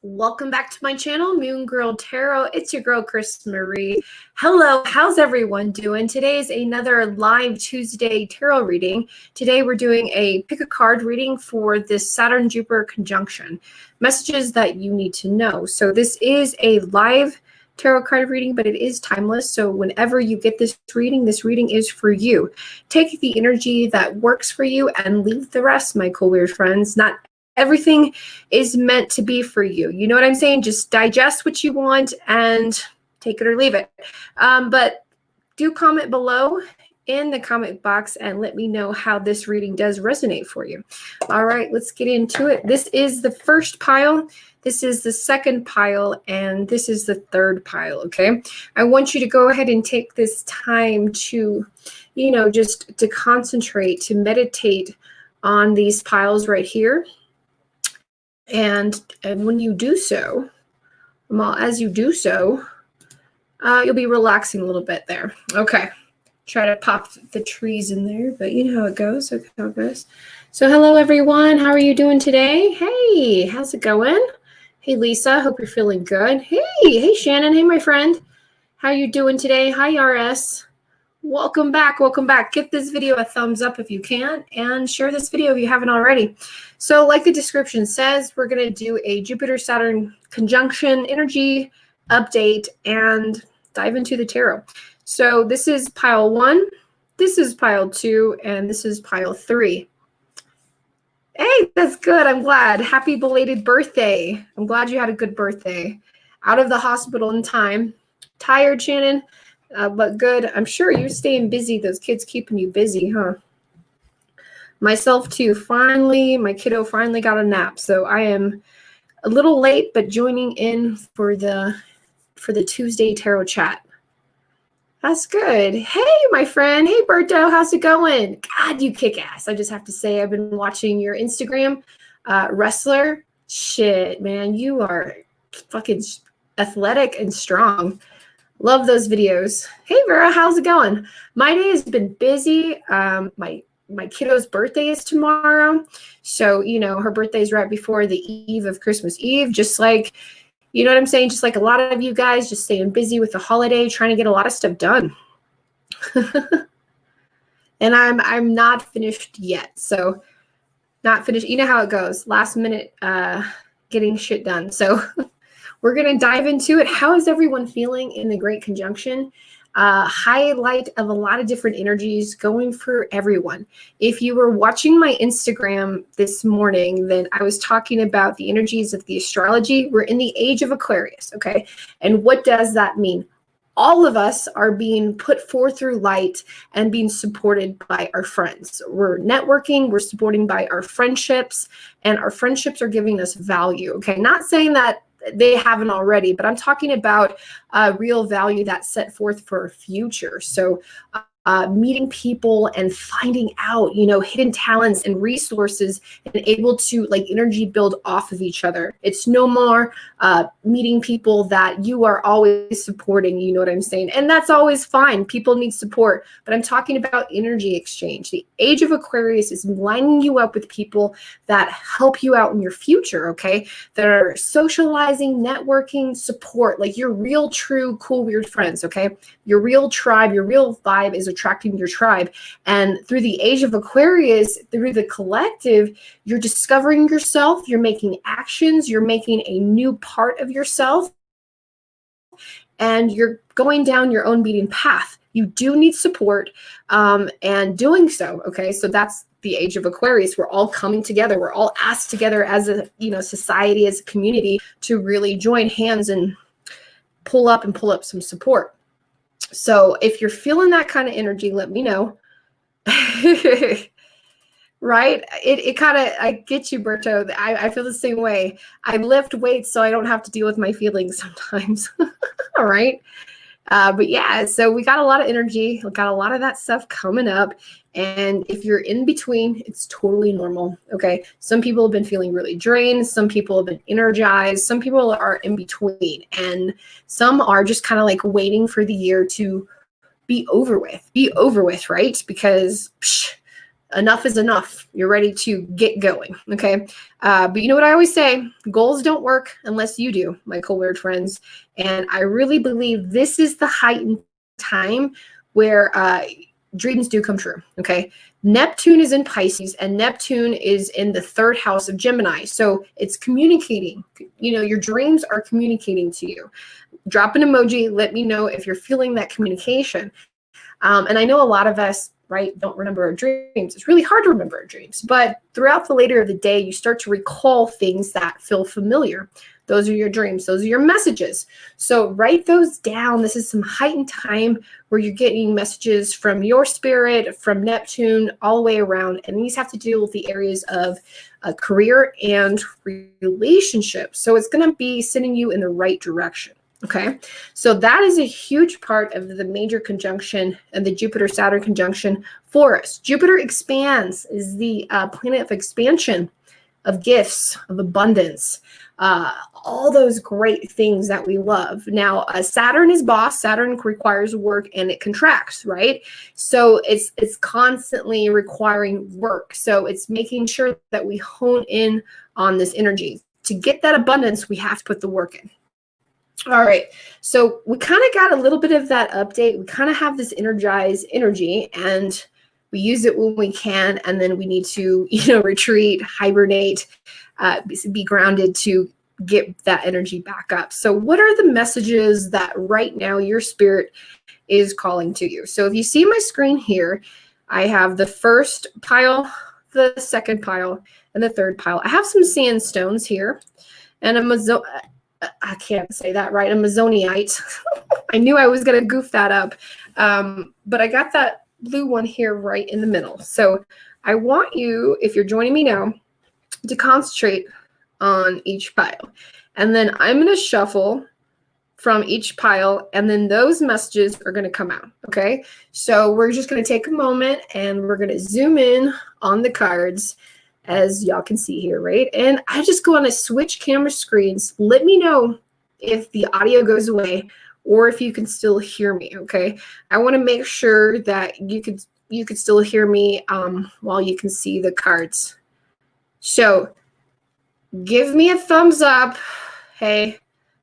Welcome back to my channel, Moon Girl Tarot. It's your girl, Chris Marie. Hello, how's everyone doing? Today is another live Tuesday tarot reading. Today we're doing a pick a card reading for this Saturn-Jupiter conjunction. Messages that you need to know. So this is a live tarot card reading, but it is timeless. So whenever you get this reading is for you. Take the energy that works for you and leave the rest, my cool weird friends. Not everything is meant to be for you. You know what I'm saying? Just digest what you want and take it or leave it. But do comment below in the comment box and let me know how this reading does resonate for you. All right, let's get into it. This is the first pile. This is the second pile, and this is the third pile, okay? I want you to go ahead and take this time to, just to concentrate, to meditate on these piles right here. And when you do so, as you do so, you'll be relaxing a little bit there. Okay. Try to pop the trees in there, but you know how it goes. Okay, how it goes. So hello, everyone. How are you doing today? Hey, how's it going? Hey, Lisa. Hope you're feeling good. Hey, Shannon. Hey, my friend. How are you doing today? Hi, RS. Welcome back. Welcome back. Give this video a thumbs up if you can and share this video if you haven't already. So like the description says, we're going to do a Jupiter-Saturn conjunction energy update and dive into the tarot. So this is pile 1, this is pile 2, and this is pile 3. Hey, that's good. I'm glad. Happy belated birthday. I'm glad you had a good birthday. Out of the hospital in time. Tired, Shannon? But good. I'm sure you're staying busy. Those kids keeping you busy, huh? Myself too. Finally, my kiddo finally got a nap. So I am a little late, but joining in for the Tuesday tarot chat. That's good. Hey, my friend. Hey, Berto. How's it going? God, you kick ass. I just have to say, I've been watching your Instagram. Wrestler. Shit, man. You are fucking athletic and strong. Love those videos. Hey, Vera, how's it going? My day has been busy. My kiddo's birthday is tomorrow. So, her birthday is right before the eve of Christmas Eve. Just like, you know what I'm saying? Just like a lot of you guys, just staying busy with the holiday, trying to get a lot of stuff done. And I'm not finished yet. So, not finished. You know how it goes. Last minute getting shit done. So, we're going to dive into it. How is everyone feeling in the Great Conjunction? Highlight of a lot of different energies going for everyone. If you were watching my Instagram this morning, then I was talking about the energies of the astrology. We're in the age of Aquarius, okay? And what does that mean? All of us are being put forth through light and being supported by our friends. We're networking, we're supporting by our friendships, and our friendships are giving us value, okay? Not saying that they haven't already, but I'm talking about real value that's set forth for our future. So meeting people and finding out, hidden talents and resources and able to energy build off of each other. It's no more meeting people that you are always supporting, you know what I'm saying? And that's always fine. People need support, but I'm talking about energy exchange. The age of Aquarius is lining you up with people that help you out in your future, okay? That are socializing, networking, support, like your real, true, cool, weird friends, okay? Your real tribe, your real vibe is attracting your tribe. And through the age of Aquarius, through the collective, you're discovering yourself, you're making actions, you're making a new part of yourself, and you're going down your own beaten path. You do need support and doing so, okay? So that's the age of Aquarius. We're all coming together. We're all asked together as a society, as a community to really join hands and pull up some support. So if you're feeling that kind of energy, let me know. Right? It kind of, I get you, Berto. I feel the same way. I lift weights so I don't have to deal with my feelings sometimes. All right. But yeah, so we got a lot of energy. We got a lot of that stuff coming up. And if you're in between, it's totally normal. Okay. Some people have been feeling really drained. Some people have been energized. Some people are in between. And some are just kind of like waiting for the year to be over with, right? Because enough is enough. You're ready to get going, okay? But you know what I always say? Goals don't work unless you do, my cold-weird friends. And I really believe this is the heightened time where dreams do come true, okay? Neptune is in Pisces, and Neptune is in the 3rd house of Gemini. So it's communicating. You know, your dreams are communicating to you. Drop an emoji. Let me know if you're feeling that communication. And I know a lot of us, right, don't remember our dreams. It's really hard to remember our dreams. But throughout the later of the day, you start to recall things that feel familiar. Those are your dreams. Those are your messages. So write those down. This is some heightened time where you're getting messages from your spirit, from Neptune, all the way around. And these have to deal with the areas of career and relationships. So it's going to be sending you in the right direction. Okay, so that is a huge part of the major conjunction and the Jupiter-Saturn conjunction for us. Jupiter expands, is the planet of expansion, of gifts, of abundance, all those great things that we love. Now, Saturn is boss. Saturn requires work and it contracts, right? So it's constantly requiring work. So it's making sure that we hone in on this energy. To get that abundance, we have to put the work in. All right, so we kind of got a little bit of that update. We kind of have this energized energy, and we use it when we can, and then we need to, retreat, hibernate, be grounded to get that energy back up. So what are the messages that right now your spirit is calling to you? So if you see my screen here, I have the first pile, the second pile, and the third pile. I have some sandstones here, and I can't say that right. A Amazonite. I knew I was going to goof that up. But I got that blue one here right in the middle. So I want you, if you're joining me now, to concentrate on each pile. And then I'm going to shuffle from each pile, and then those messages are going to come out. Okay. So we're just going to take a moment and we're going to zoom in on the cards, as y'all can see here, right? And I just go on a switch camera screens. Let me know if the audio goes away or if you can still hear me, okay? I want to make sure that you could still hear me while you can see the cards. So give me a thumbs up. Hey,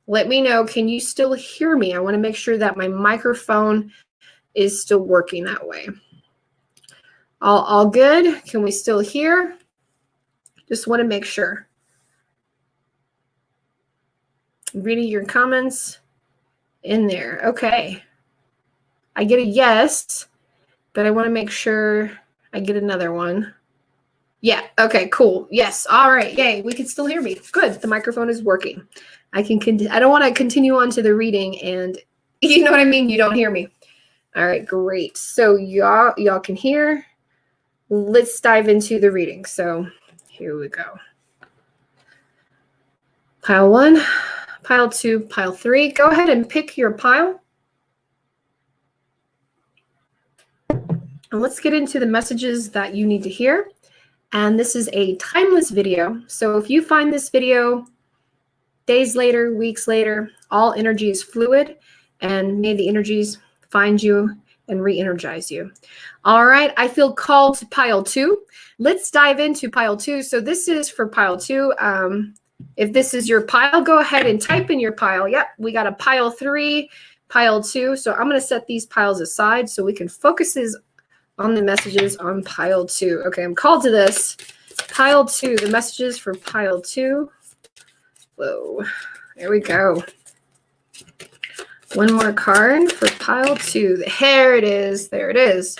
let me know. Can you still hear me? I want to make sure that my microphone is still working that way. All good? Can we still hear? Just want to make sure. Reading your comments in there. Okay. I get a yes, but I want to make sure I get another one. Yeah. Okay, cool. Yes. All right. Yay. We can still hear me. Good. The microphone is working. I don't want to continue on to the reading and you know what I mean? You don't hear me. All right, great. So y'all can hear. Let's dive into the reading. So here we go. Pile 1, pile 2, pile 3. Go ahead and pick your pile. And let's get into the messages that you need to hear. And this is a timeless video. So if you find this video days later, weeks later, all energy is fluid, and may the energies find you and re-energize you. All right, I feel called to pile 2. Let's dive into pile 2. So this is for pile 2. If this is your pile, go ahead and type in your pile. Yep, we got a pile 3, pile 2. So I'm going to set these piles aside so we can focus on the messages on pile 2. Okay, I'm called to this. Pile 2, the messages for pile 2. Whoa, there we go. One more card for pile 2. There it is. There it is.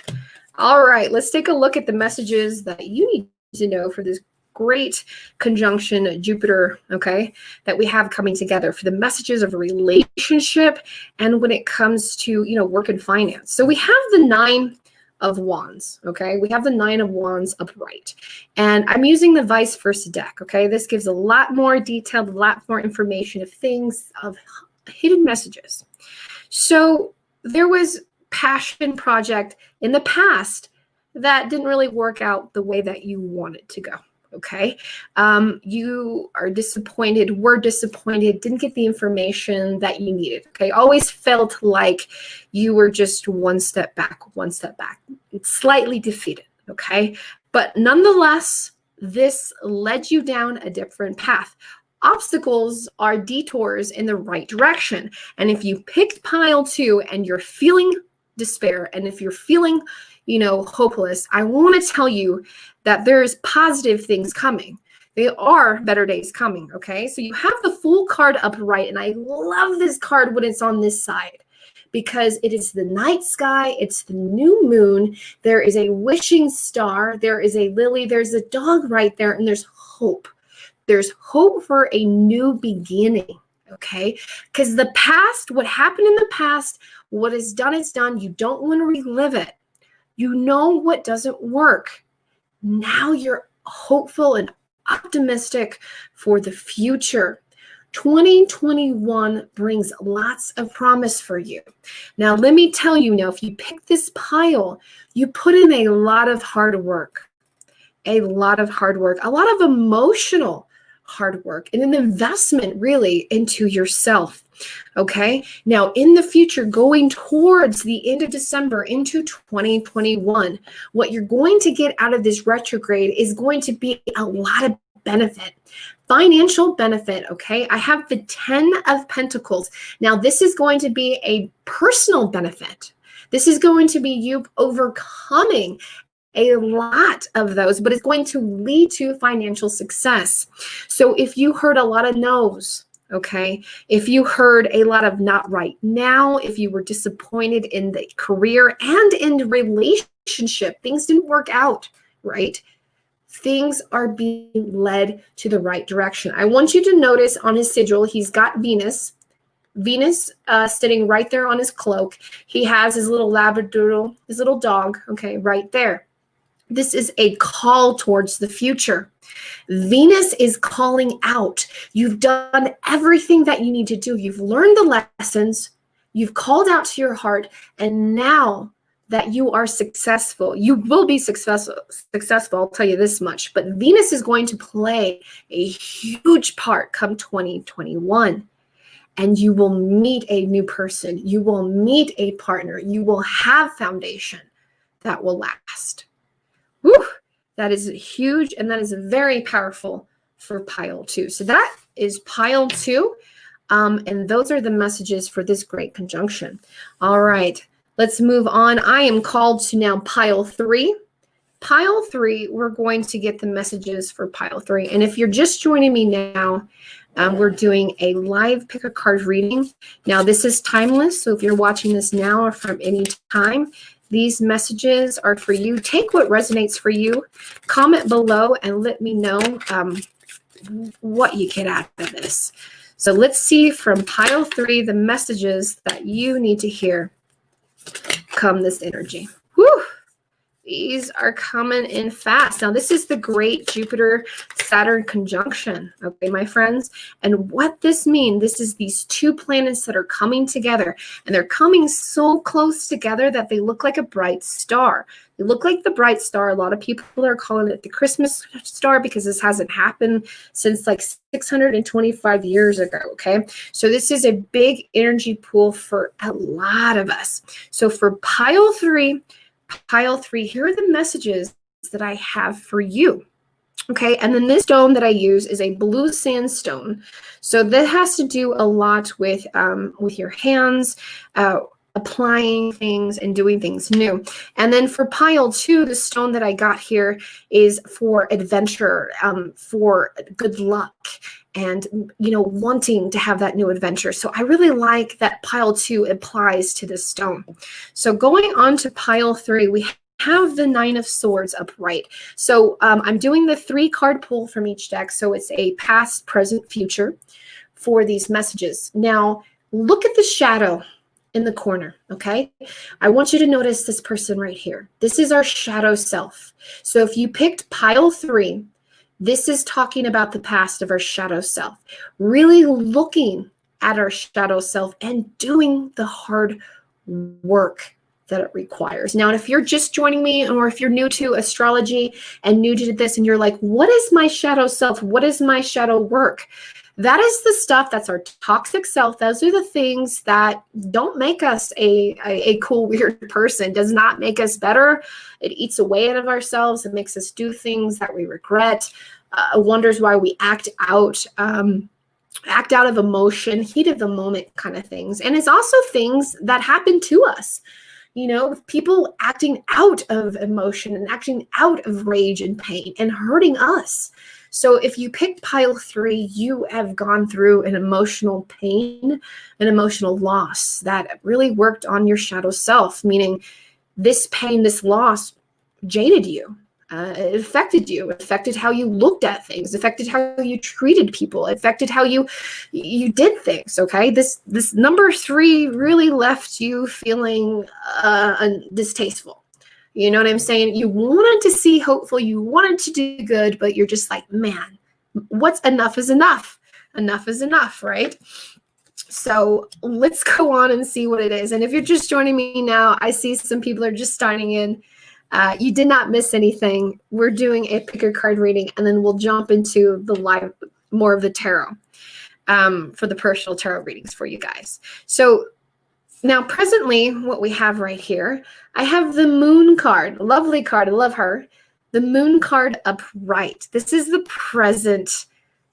All right, let's take a look at the messages that you need to know for this great conjunction Jupiter, okay, that we have coming together for the messages of a relationship and when it comes to, work and finance. So we have the 9 of Wands, okay? We have the 9 of Wands upright. And I'm using the vice versa deck, okay? This gives a lot more detail, a lot more information of things, of hidden messages. So there was passion project in the past that didn't really work out the way that you wanted to go, okay? You are disappointed, were disappointed, didn't get the information that you needed, okay? Always felt like you were just one step back, slightly defeated, okay? But nonetheless, this led you down a different path. Obstacles are detours in the right direction. And if you picked pile 2 and you're feeling despair, and if you're feeling, hopeless, I want to tell you that there's positive things coming. There are better days coming, okay? So you have the Fool card upright, and I love this card when it's on this side because it is the night sky, it's the new moon, there is a wishing star, there is a lily, there's a dog right there, and there's hope. There's hope for a new beginning, okay? Because the past, what happened in the past, what is done is done. You don't want to relive it. You know what doesn't work. Now you're hopeful and optimistic for the future. 2021 brings lots of promise for you. Now, let me tell you now, if you pick this pile, you put in a lot of hard work, a lot of emotional hard work, and an investment really into yourself. Okay. Now, in the future, going towards the end of December into 2021, what you're going to get out of this retrograde is going to be a lot of benefit, financial benefit. Okay. I have the 10 of Pentacles. Now, this is going to be a personal benefit. This is going to be you overcoming a lot of those, but it's going to lead to financial success. So if you heard a lot of no's, okay, if you heard a lot of not right now, if you were disappointed in the career and in the relationship, things didn't work out, right? Things are being led to the right direction. I want you to notice on his sigil, he's got Venus sitting right there on his cloak. He has his little labradoodle, his little dog, okay, right there. This is a call towards the future. Venus is calling out. You've done everything that you need to do. You've learned the lessons. You've called out to your heart. And now that you are successful, you will be successful. I'll tell you this much. But Venus is going to play a huge part come 2021. And you will meet a new person. You will meet a partner. You will have foundation that will last. Whew, that is huge, and that is very powerful for pile 2. So that is pile 2, and those are the messages for this great conjunction. All right, let's move on. I am called to now pile 3. Pile 3, we're going to get the messages for pile 3. And if you're just joining me now, we're doing a live pick a card reading. Now, this is timeless, so if you're watching this now or from any time, these messages are for you. Take what resonates for you. Comment below and let me know what you get out of this. So let's see from pile 3 the messages that you need to hear come this energy. Whew. These are coming in fast. Now, this is the great Jupiter-Saturn conjunction, okay, my friends? And what this means, this is these two planets that are coming together, and they're coming so close together that they look like a bright star. They look like the bright star. A lot of people are calling it the Christmas star because this hasn't happened since like 625 years ago, okay? So this is a big energy pool for a lot of us. So for pile 3, here are the messages that I have for you. Okay, and then this stone that I use is a blue sandstone. So that has to do a lot with your hands, applying things and doing things new. And then for pile 2, the stone that I got here is for adventure, for good luck, and wanting to have that new adventure. So I really like that pile 2 applies to this stone. So going on to pile 3, we have the 9 of Swords upright. So I'm doing the 3 card pull from each deck. So it's a past, present, future for these messages. Now look at the shadow in the corner, okay? I want you to notice this person right here. This is our shadow self. So if you picked pile 3, this is talking about the past of our shadow self, really looking at our shadow self and doing the hard work that it requires. Now, if you're just joining me, or if you're new to astrology and new to this, and you're like, what is my shadow self? What is my shadow work? That is the stuff that's our toxic self. Those are the things that don't make us a cool, weird person, does not make us better. It eats away out of ourselves. It makes us do things that we regret, wonders why we act out of emotion, heat of the moment kind of things. And it's also things that happen to us. You know, people acting out of emotion and acting out of rage and pain and hurting us. So if you picked pile 3, you have gone through an emotional pain, an emotional loss that really worked on your shadow self, meaning this pain, this loss jaded you. It affected you. It affected how you looked at things. It affected how you treated people. It affected how you did things. Okay, this number 3 really left you feeling distasteful. You know what I'm saying? You wanted to see hopeful. You wanted to do good, but you're just like, man, what's enough is enough. Enough is enough, right? So let's go on and see what it is. And if you're just joining me now, I see some people are just starting in. You did not miss anything. We're doing a pick a card reading, and then we'll jump into the live, more of the tarot for the personal tarot readings for you guys. So now presently what we have right here, I have the moon card, lovely card. I love her. The moon card upright. This is the present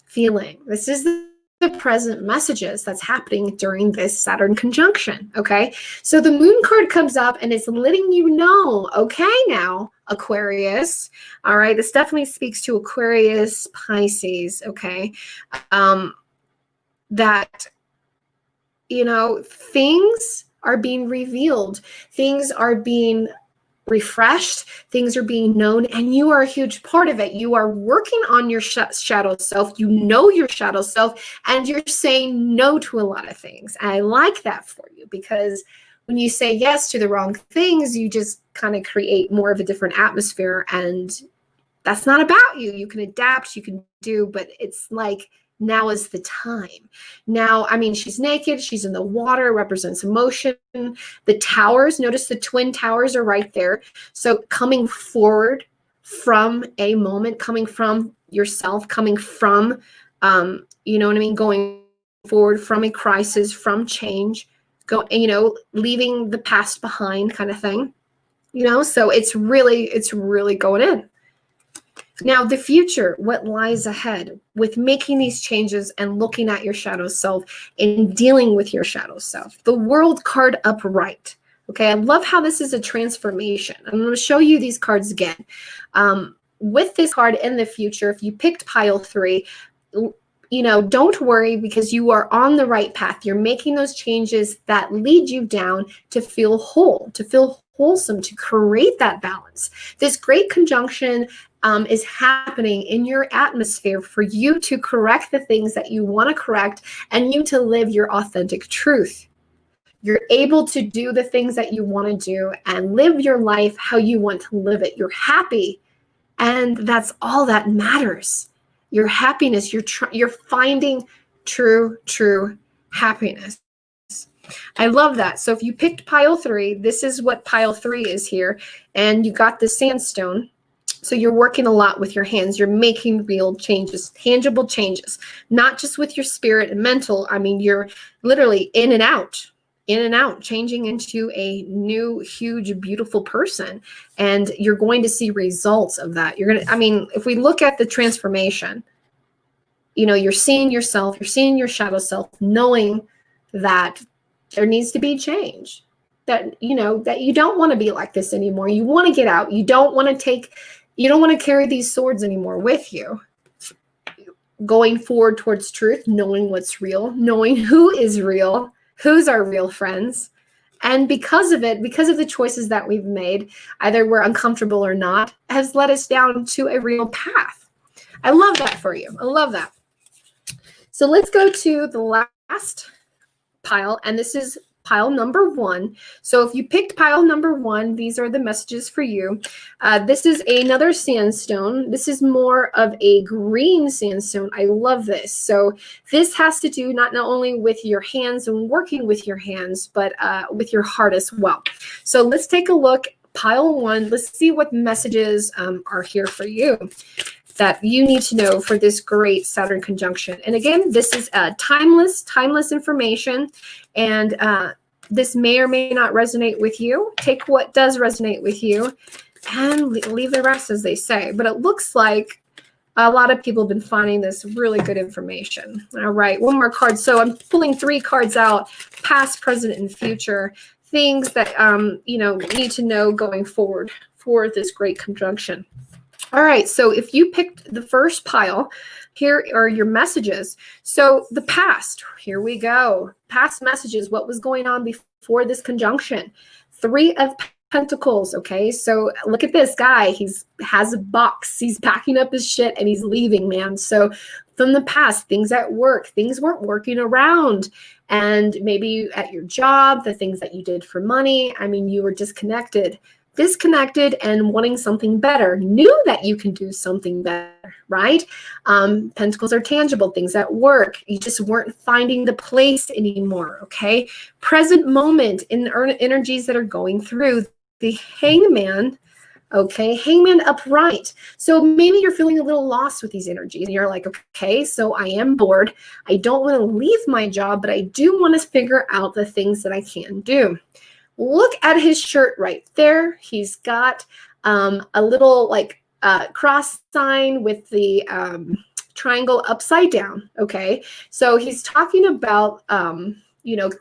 feeling. This is the present messages that's happening during this Saturn conjunction. Okay, so the moon card comes up and it's letting you know, okay, now Aquarius, all right, this definitely speaks to Aquarius, Pisces, okay, that, you know, things are being revealed, things are being refreshed, things are being known, and you are a huge part of it. You are working on your shadow self. You know your shadow self, and you're saying no to a lot of things. And I like that for you, because when you say yes to the wrong things, you just kind of create more of a different atmosphere, and that's not about you. You can adapt, you can do, but it's like, now is the time. Now, I mean, she's naked, she's in the water, represents emotion. The towers, notice the twin towers are right there. So coming forward from a moment, coming from yourself, coming from, you know what I mean, going forward from a crisis, from change, you know, leaving the past behind kind of thing, you know, so it's really going in. Now, the future, what lies ahead with making these changes and looking at your shadow self and dealing with your shadow self. The World card upright. Okay, I love how this is a transformation. I'm going to show you these cards again. With this card in the future, if you picked pile 3, you know, don't worry, because you are on the right path. You're making those changes that lead you down to feel whole, to feel wholesome, to create that balance. This great conjunction is happening in your atmosphere for you to correct the things that you want to correct and you to live your authentic truth. You're able to do the things that you want to do and live your life how you want to live it. You're happy, and that's all that matters. Your happiness, you're finding true happiness. I love that. So if you picked pile 3, this is what pile 3 is here, and you got the sandstone. So you're working a lot with your hands. You're making real changes, tangible changes, not just with your spirit and mental. I mean, you're literally in and out, changing into a new, huge, beautiful person. And you're going to see results of that. I mean, if we look at the transformation, you know, you're seeing yourself, you're seeing your shadow self, knowing that there needs to be change, that, you know, that you don't want to be like this anymore. You want to get out. You don't want to carry these swords anymore with you. Going forward towards truth, knowing what's real, knowing who is real, who's our real friends. And because of it, because of the choices that we've made, either we're uncomfortable or not, has led us down to a real path. I love that for you. I love that. So let's go to the last pile, and this is pile number 1. So if you picked pile number 1, these are the messages for you. This is another sandstone. This is more of a green sandstone. I love this. So this has to do not only with your hands and working with your hands, but with your heart as well. So let's take a look. Pile 1. Let's see what messages are here for you. that you need to know for this great Saturn conjunction. And again, this is timeless information, and this may or may not resonate with you. Take what does resonate with you and leave the rest, as they say. But it looks like a lot of people have been finding this really good information. All right, one more card. So I'm pulling 3 cards out, past, present, and future, things that need to know going forward for this great conjunction. All right, so if you picked the first pile, here are your messages. So the past, here we go. Past messages, what was going on before this conjunction? 3 of Pentacles, okay? So look at this guy. Has a box. He's packing up his shit and he's leaving, man. So from the past, things at work, things weren't working around. And maybe at your job, the things that you did for money, I mean, you were disconnected and wanting something better, knew that you can do something better, right? Pentacles are tangible, things at work. You just weren't finding the place anymore, okay? Present moment in energies that are going through. The Hangman, okay, Hangman upright. So maybe you're feeling a little lost with these energies and you're like, okay, so I am bored. I don't want to leave my job, but I do want to figure out the things that I can do. Look at his shirt right there. He's got a little cross sign with the triangle upside down, okay? So he's talking about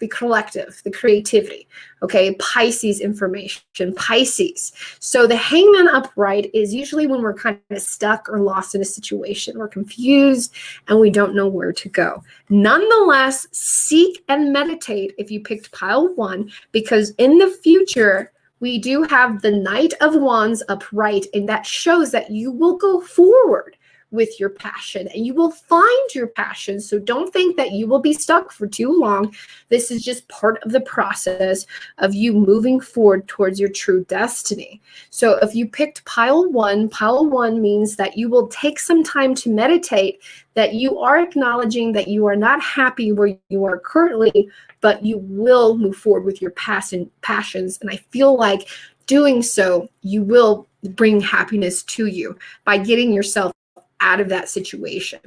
the collective, the creativity, okay? Pisces information, Pisces. So the Hangman upright is usually when we're kind of stuck or lost in a situation. We're confused and we don't know where to go. Nonetheless, seek and meditate if you picked pile 1, because in the future, we do have the Knight of Wands upright, and that shows that you will go forward with your passion and you will find your passion. So don't think that you will be stuck for too long. This is just part of the process of you moving forward towards your true destiny. So if you picked pile 1 means that you will take some time to meditate, that you are acknowledging that you are not happy where you are currently, but you will move forward with your passions. And I feel like doing so, you will bring happiness to you by getting yourself out of that situation.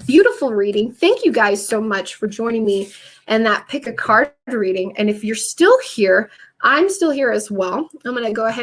Beautiful reading. Thank you guys so much for joining me in that pick a card reading. And if you're still here, I'm still here as well. I'm going to go ahead and